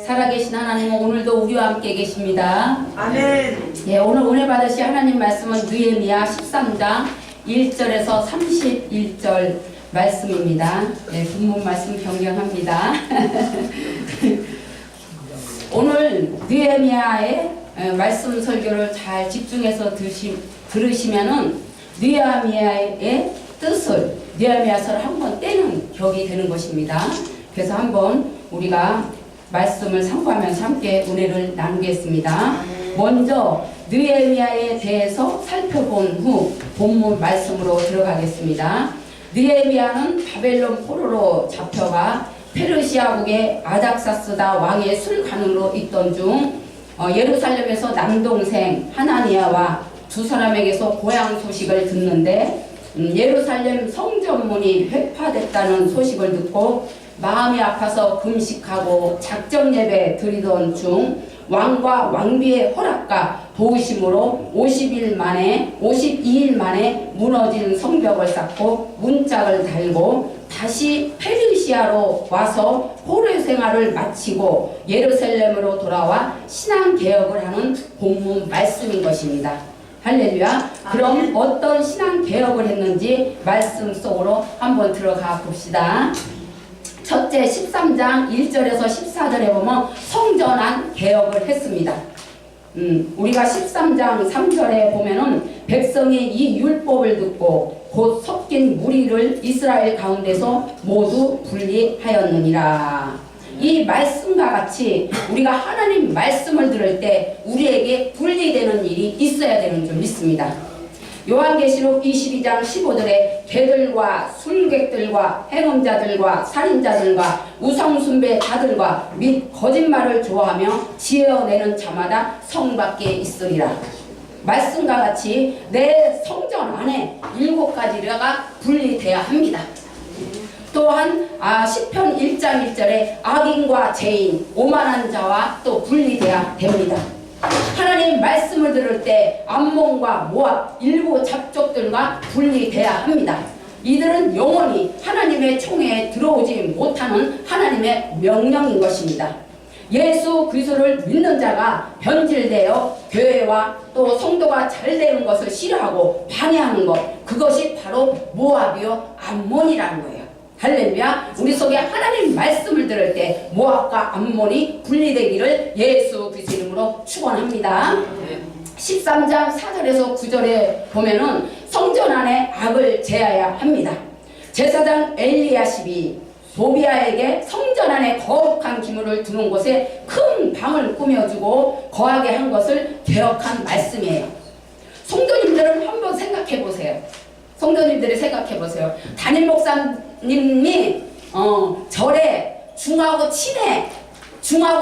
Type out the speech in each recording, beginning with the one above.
살아계신 하나님은 오늘도 우리와 함께 계십니다. 아멘. 예, 오늘 은혜 받으실 하나님 말씀은 느헤미야 13장 1절에서 31절 말씀입니다. 예, 본문 말씀 변경합니다. 오늘 느헤미야의 말씀 설교를 잘 집중해서 들으시면은 느헤미야의 뜻을, 느헤미야서를 한번 떼는 격이 되는 것입니다. 그래서 한번 우리가 말씀을 참고하면서 함께 은혜를 나누겠습니다. 먼저 느헤미야에 대해서 살펴본 후 본문 말씀으로 들어가겠습니다. 느헤미야는 바벨론 포로로 잡혀가 페르시아국의 아닥사스다 왕의 술관으로 있던 중 예루살렘에서 남동생 하나니아와 두 사람에게서 고향 소식을 듣는데 예루살렘 성전문이 회파됐다는 소식을 듣고 마음이 아파서 금식하고 작정 예배 드리던 중 왕과 왕비의 허락과 도우심으로 52일 만에 무너진 성벽을 쌓고 문짝을 달고 다시 페르시아로 와서 포로 생활을 마치고 예루살렘으로 돌아와 신앙개혁을 하는 본문 말씀인 것입니다. 할렐루야. 그럼 어떤 신앙개혁을 했는지 말씀 속으로 한번 들어가 봅시다. 첫째 13장 1절에서 14절에 보면 성전안 개혁을 했습니다. 우리가 13장 3절에 보면은 백성이 이 율법을 듣고 곧 섞인 무리를 이스라엘 가운데서 모두 분리하였느니라. 이 말씀과 같이 우리가 하나님 말씀을 들을 때 우리에게 분리되는 일이 있어야 되는 줄 믿습니다. 요한계시록 22장 15절에 개들과 술객들과 행음자들과 살인자들과 우상숭배자들과 및 거짓말을 좋아하며 지어내는 자마다 성 밖에 있으리라. 말씀과 같이 내 성전 안에 7가지가 분리돼야 합니다. 또한 시편 1장 1절에 악인과 죄인, 오만한 자와 또 분리돼야 됩니다. 하나님 말씀을 들을 때 암몬과 모압 일부 잡족들과 분리돼야 합니다. 이들은 영원히 하나님의 총회에 들어오지 못하는 하나님의 명령인 것입니다. 예수 그리스도를 믿는 자가 변질되어 교회와 또 성도가 잘 되는 것을 싫어하고 방해하는 것, 그것이 바로 모압이요 암몬이라는 거예요. 할렐루야. 우리 속에 하나님 말씀을 들을 때 모압과 암몬이 분리되기를 예수 그리스도 이름으로 축원합니다. 13장 4절에서 9절에 보면은 성전 안에 악을 제하여야 합니다. 제사장 엘리야십이 도비아에게 성전 안에 거룩한 기물을 두는 곳에 큰 방을 꾸며주고 거하게 한 것을 개혁한 말씀이에요. 성도님들은 한번 생각해 보세요. 성도님들이 생각해 보세요. 담임 목사님이 절에 중하고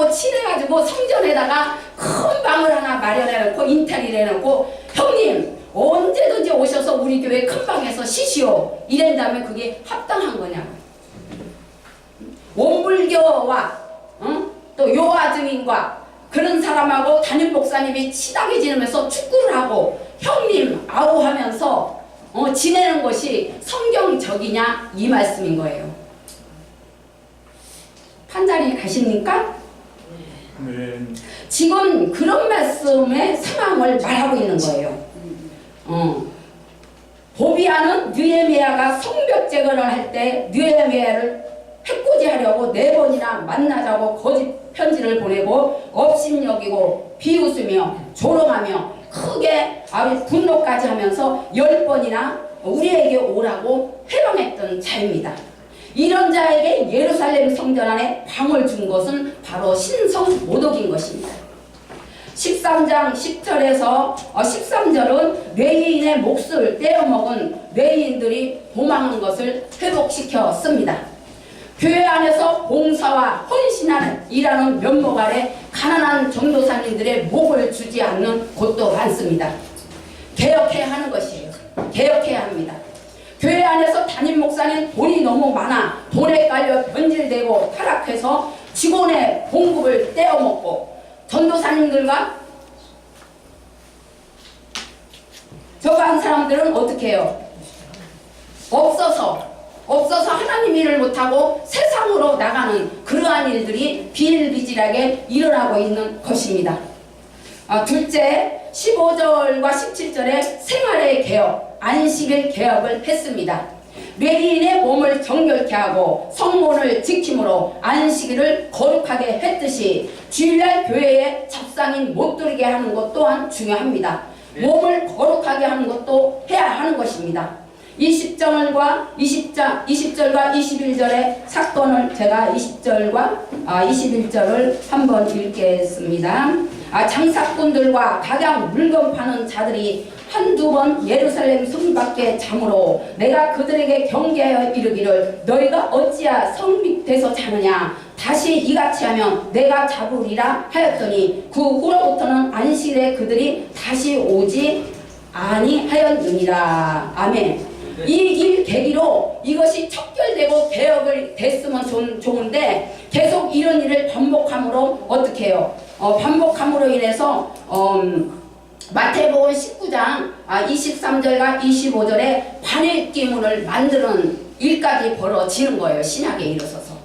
친해가지고 성전에다가 큰 방을 하나 마련해놓고 인테리어 해놓고 형님 언제든지 오셔서 우리 교회 큰 방에서 쉬시오 이런 다음에 그게 합당한 거냐고. 원불교와 또 요하 증인과 그런 사람하고 담임 목사님이 친하게 지내면서 축구를 하고 형님 아우 하면서 지내는 것이 성경적이냐 이 말씀인 거예요. 판자리 가십니까? 네. 지금 그런 말씀의 상황을 말하고 있는 거예요. 도비아는 느헤미야가 성벽 재건을 할 때 느헤미야를 해코지하려고 4번이나 만나자고 거짓 편지를 보내고 업신여기고 비웃으며 조롱하며 크게 분노까지 하면서 10번이나 우리에게 오라고 회방했던 자입니다. 이런 자에게 예루살렘 성전 안에 방을 준 것은 바로 신성 모독인 것입니다. 13장 10절에서 13절은 뇌인의 몫을 떼어먹은 뇌인들이 도망한 것을 회복시켰습니다. 교회 안에서 봉사와 헌신하는 일하는 면목 아래 가난한 전도사님들의 목을 주지 않는 곳도 많습니다. 개혁해야 하는 것이에요. 개혁해야 합니다. 교회 안에서 담임 목사님 돈이 너무 많아 돈에 깔려 변질되고 타락해서 직원의 봉급을 떼어먹고 전도사님들과 저거 한 사람들은 어떻게 해요? 없어서 없어서 하나님 일을 못하고 세상으로 나가는 그러한 일들이 비일비재하게 일어나고 있는 것입니다. 둘째, 15절과 17절에 생활의 개혁, 안식일 개혁을 했습니다. 레위인의 몸을 정결케 하고 성문을 지킴으로 안식일을 거룩하게 했듯이 주일날 교회에 잡상인 못 들게 하는 것 또한 중요합니다. 몸을 거룩하게 하는 것도 해야 하는 것입니다. 20절과 21절의 사건을 제가 20절과 21절을 한번 읽겠습니다. 장사꾼들과 각양 물건 파는 자들이 한두 번 예루살렘 성 밖에 자므로 내가 그들에게 경계하여 이르기를 너희가 어찌야 성 밑에서 자느냐 다시 이같이 하면 내가 잡으리라 하였더니 그 후로부터는 안식일에 그들이 다시 오지 아니하였느니라. 아멘. 이 일 계기로 이것이 척결되고 개혁을 됐으면 좋은데 계속 이런 일을 반복함으로 어떻게 해요? 반복함으로 인해서 마태복음 19장 23절과 25절에 바늘기문을 만드는 일까지 벌어지는 거예요. 신약에 일어서서.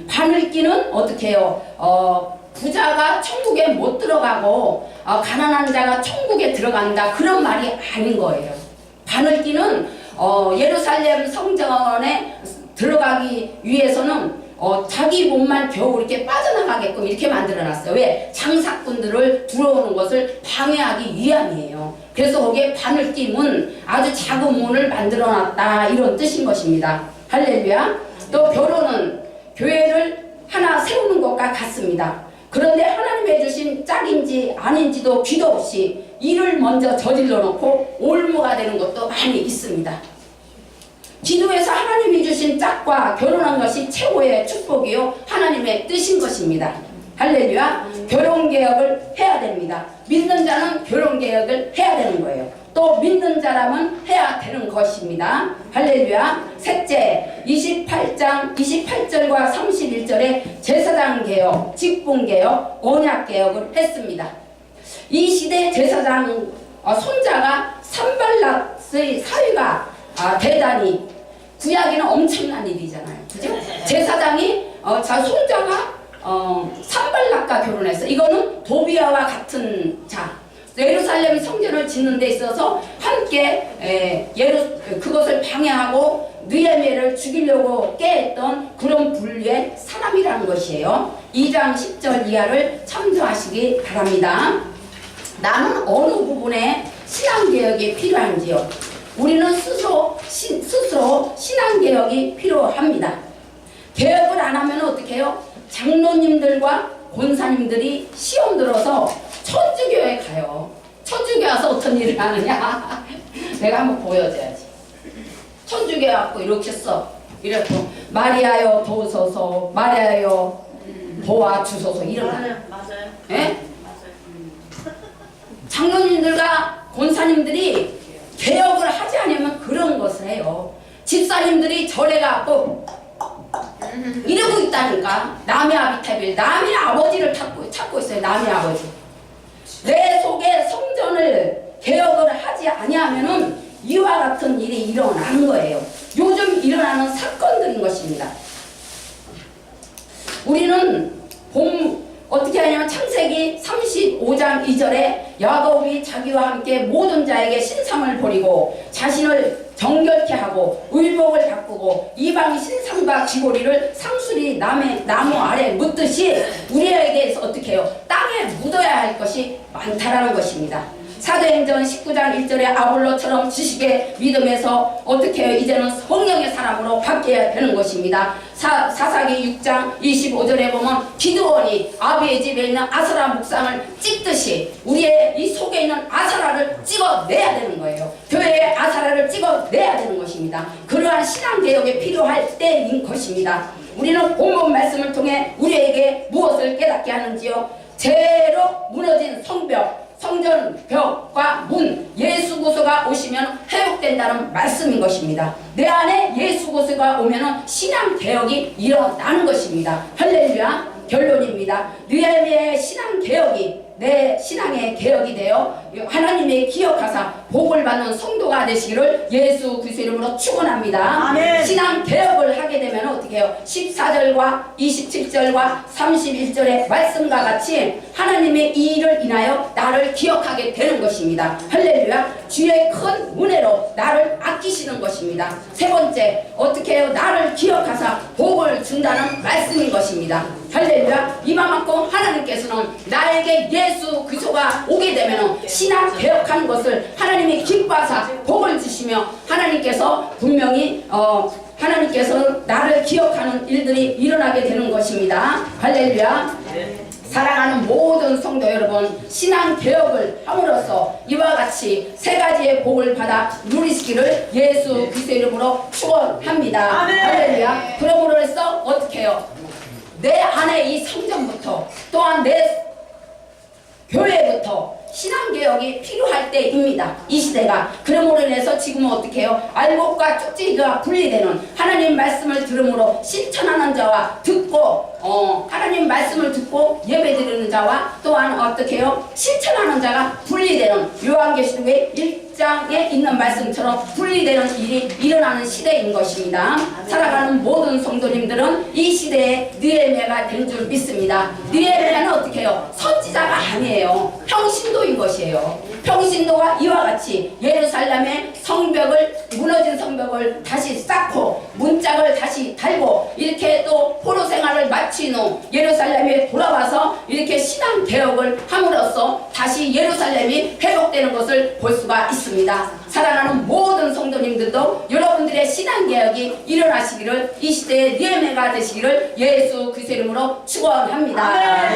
바늘기는 어떻게 해요? 부자가 천국에 못 들어가고 가난한 자가 천국에 들어간다 그런 말이 아닌 거예요. 바늘기는 예루살렘 성전에 들어가기 위해서는 자기 몸만 겨우 이렇게 빠져나가게끔 이렇게 만들어놨어요. 왜? 장사꾼들을 들어오는 것을 방해하기 위함이에요. 그래서 거기에 바늘기 문, 아주 작은 문을 만들어놨다 이런 뜻인 것입니다. 할렐루야. 또 결혼은 교회를 하나 세우는 것과 같습니다. 그런데 하나님이 주신 짝인지 아닌지도 귀도 없이 일을 먼저 저질러 놓고 올무가 되는 것도 많이 있습니다. 기도에서 하나님이 주신 짝과 결혼한 것이 최고의 축복이요 하나님의 뜻인 것입니다. 할렐루야. 결혼개혁을 해야 됩니다. 믿는 자는 결혼개혁을 해야 되는 거예요. 또 믿는 자라면 해야 되는 것입니다. 할렐루야. 셋째, 28절과 31절에 제사장 개혁, 직분 개혁, 언약 개혁을 했습니다. 이 시대 제사장 손자가 산발락의 사위가 대단히 구약에는 엄청난 일이잖아요. 그죠? 제사장이 손자가 산발락과 결혼했어. 이거는 도비아와 같은 자. 예루살렘 성전을 짓는 데 있어서 함께 그것을 방해하고 느헤미야를 죽이려고 깨했던 그런 분류의 사람이라는 것이에요. 2장 10절 이하를 참조하시기 바랍니다. 나는 어느 부분에 신앙개혁이 필요한지요? 우리는 스스로 신앙개혁이 필요합니다. 개혁을 안 하면 어떻게 해요? 장로님들과 권사님들이 시험 들어서 천주교에 가요. 천주교에 와서 어떤 일을 하느냐? 내가 한번 보여줘야지. 천주교에 왔고 이렇게 써. 이렇고 마리아여 도우소서, 마리아여 도와주소서 이런. 맞아요. 예? 맞아요. 장로님들과 권사님들이 개혁을 하지 않으면 그런 것을 해요. 집사님들이 절에 가고 이러고 있다니까. 남의 아비타빌, 남의 아버지를 찾고 있어요. 남의 아버지. 내 속에 성전을 개혁을 하지 아니하면은 이와 같은 일이 일어나는 거예요. 요즘 일어나는 사건들인 것입니다. 우리는 어떻게 하냐면 창세기 35장 2절에 야곱이 자기와 함께 모든 자에게 신상을 버리고 자신을 정결케 하고 의복을 바꾸고 이방 신상과 귀고리를 상수리 나무 아래 묻듯이 우리에게서 어떻게 해요? 땅에 묻어야 할 것이 많다라는 것입니다. 사도행전 19장 1절에 아볼로처럼 지식의 믿음에서 어떻게 해요? 이제는 성령의 사람으로 바뀌어야 되는 것입니다. 사사기 6장 25절에 보면 기드온이 아비의 집에 있는 아스라 묵상을 찍듯이 우리의 이 속에 있는 아사라를 찍어내야 되는 거예요. 교회의 아사라를 찍어내야 되는 것입니다. 그러한 신앙개혁이 필요할 때인 것입니다. 우리는 본문 말씀을 통해 우리에게 무엇을 깨닫게 하는지요? 제로 무너진 성벽, 성전벽과 문, 예수 그리스도가 오시면 회복된다는 말씀인 것입니다. 내 안에 예수 그리스도가 오면은 신앙 개혁이 일어나는 것입니다. 할렐루야. 결론입니다. 느헤미야의 신앙 개혁이 내 신앙의 개혁이 되어 하나님의 기억하사 복을 받는 성도가 되시기를 예수 그리스도 이름으로 축원합니다. 아멘. 신앙 개혁을 하게 되면 어떻게 해요? 14절과 27절과 31절의 말씀과 같이 하나님의 이 일을 인하여 나를 기억하게 되는 것입니다. 할렐루야. 주의 큰 은혜로 나를 아끼시는 것입니다. 세 번째, 어떻게 해요? 나를 기억하사 복을 준다는 말씀인 것입니다. 할렐루야. 이만큼 하나님께서는 나에게 예수 그리스도가 오게 되면 신앙 개혁하는 것을 하나님이 기뻐하사 복을 주시며 하나님께서 분명히 하나님께서 나를 기억하는 일들이 일어나게 되는 것입니다. 할렐루야. 사랑하는 모든 성도 여러분, 신앙 개혁을 함으로써 이와 같이 세 가지의 복을 받아 누리시기를 예수 그리스도 이름으로 축원합니다. 할렐루야. 그러므로 해서 어떻게 해요? 내 안에 이 성전부터 또한 내 교회부터 신앙개혁이 필요할 때입니다. 이 시대가. 그러므로 인해서 지금은 어떻게 해요? 알곡과 쪽지기가 분리되는 하나님 말씀을 들음으로 실천하는 자와 듣고 하나님 말씀을 듣고 예배드리는 자와 또한 어떻게 해요? 실천하는 자가 분리되는 요한계시록의 1장에 있는 말씀처럼 분리되는 일이 일어나는 시대인 것입니다. 살아가는 모든 성도님들은 이 시대에 느헤미야가 된 줄 믿습니다. 느헤미야는 어떻게 해요? 선지자가 아니에요. 평신도인 것이에요. 평신도가 이와 같이 예루살렘의 성벽을 무너진 성벽을 다시 쌓고 문짝을 다시 달고 이렇게 또 포로 생활을 마친 후 예루살렘에 돌아와서 이렇게 신앙 개혁을 함으로써 다시 예루살렘이 회복되는 것을 볼 수가 있습니다. 사랑하는 모든 성도님들도 여러분들의 신앙 개혁이 일어나시기를 이 시대의 느헤미야가 되시기를 예수 그리스도 이름으로 축원합니다.